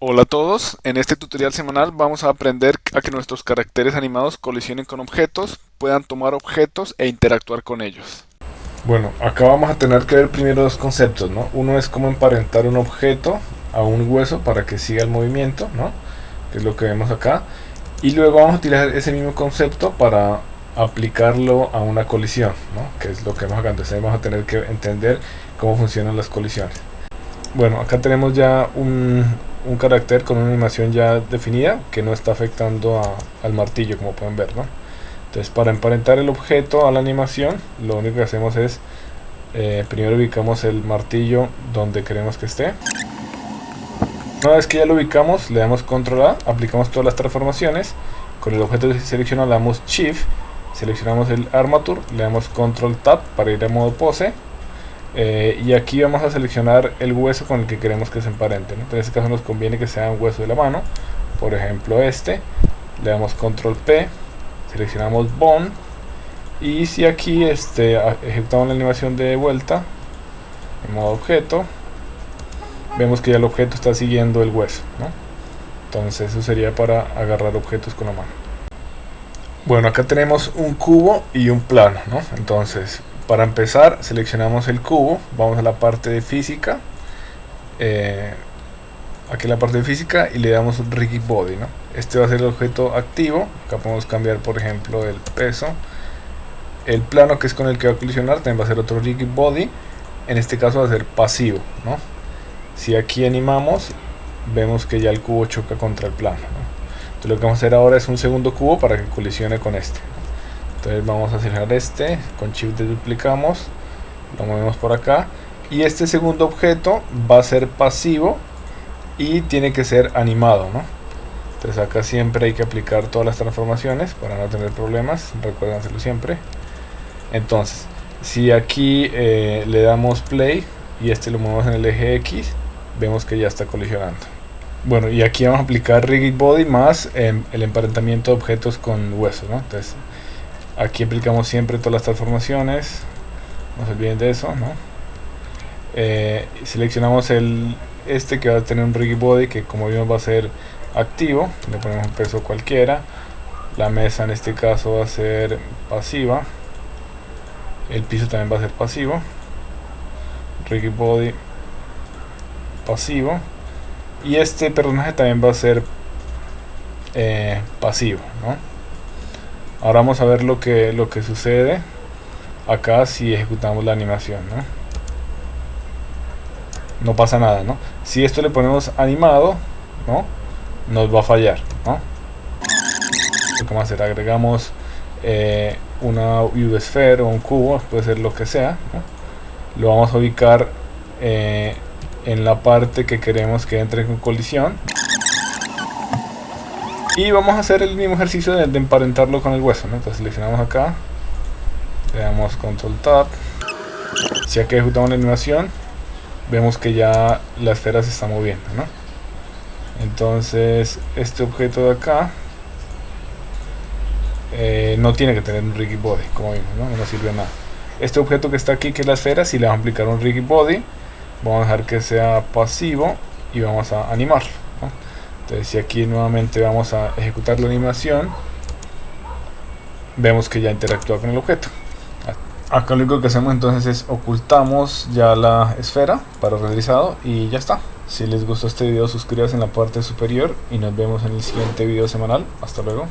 Hola a todos, en este tutorial semanal vamos a aprender a que nuestros caracteres animados colisionen con objetos, puedan tomar objetos e interactuar con ellos. Bueno, acá vamos a tener que ver primero dos conceptos, ¿no? Uno es cómo emparentar un objeto a un hueso para que siga el movimiento, ¿no? Que es lo que vemos acá. Y luego vamos a utilizar ese mismo concepto para aplicarlo a una colisión, ¿no? Que es lo que vemos acá. Entonces vamos a tener que entender cómo funcionan las colisiones. Bueno, acá tenemos ya un carácter con una animación ya definida que no está afectando al martillo, como pueden ver, ¿no? Entonces, para emparentar el objeto a la animación, lo único que hacemos es primero ubicamos el martillo donde queremos que esté. Una vez que ya lo ubicamos, le damos control A, aplicamos todas las transformaciones. Con el objeto seleccionado le damos Shift, seleccionamos el Armature, le damos control Tab para ir a modo pose. Y aquí vamos a seleccionar el hueso con el que queremos que se emparente, ¿no? En este caso nos conviene que sea un hueso de la mano, por ejemplo este. Le damos control P, seleccionamos Bone, y si aquí ejecutamos la animación de vuelta en modo objeto, vemos que ya el objeto está siguiendo el hueso, ¿no? Entonces eso sería para agarrar objetos con la mano. Bueno, acá tenemos un cubo y un plano, ¿no? Entonces, para empezar, seleccionamos el cubo, vamos a la parte de física, aquí en la parte de física, y le damos un Rigid Body, ¿no? Este va a ser el objeto activo. Acá podemos cambiar, por ejemplo, el peso. El plano, que es con el que va a colisionar, también va a ser otro Rigid Body. En este caso va a ser pasivo, ¿no? Si aquí animamos, vemos que ya el cubo choca contra el plano, ¿no? Entonces lo que vamos a hacer ahora es un segundo cubo para que colisione con este. Entonces vamos a seleccionar este, con Shift duplicamos, lo movemos por acá, y este segundo objeto va a ser pasivo y tiene que ser animado, ¿no? Entonces acá siempre hay que aplicar todas las transformaciones para no tener problemas, recuerden hacerlo siempre. Entonces, si aquí le damos play y este lo movemos en el eje X, vemos que ya está colisionando. Bueno, y aquí vamos a aplicar Rigid Body más el emparentamiento de objetos con huesos, ¿no? Entonces aquí aplicamos siempre todas las transformaciones, no se olviden de eso, ¿no? Seleccionamos este que va a tener un Rigid Body, que como vimos va a ser activo, le ponemos un peso cualquiera. La mesa en este caso va a ser pasiva, el piso también va a ser pasivo, Rigid Body pasivo, y este personaje también va a ser pasivo, ¿no? Ahora vamos a ver lo que sucede acá si ejecutamos la animación, ¿no? No pasa nada, ¿no? Si esto le ponemos animado, ¿no? Nos va a fallar, ¿no? Lo que vamos a hacer, agregamos una UV-Sphere o un cubo, puede ser lo que sea, ¿no? Lo vamos a ubicar en la parte que queremos que entre en colisión, y vamos a hacer el mismo ejercicio de emparentarlo con el hueso, ¿no? Entonces seleccionamos acá, le damos control tab, si aquí ejecutamos la animación, vemos que ya la esfera se está moviendo, ¿no? Entonces este objeto de acá no tiene que tener un Rigid Body, como vimos, ¿no? No nos sirve nada. Este objeto que está aquí, que es la esfera, si le vamos a aplicar un Rigid Body, vamos a dejar que sea pasivo y vamos a animar, ¿no? Entonces si aquí nuevamente vamos a ejecutar la animación, vemos que ya interactúa con el objeto. Acá lo único que hacemos entonces es ocultamos ya la esfera para renderizado y ya está. Si les gustó este video, suscríbanse en la parte superior y nos vemos en el siguiente video semanal. Hasta luego.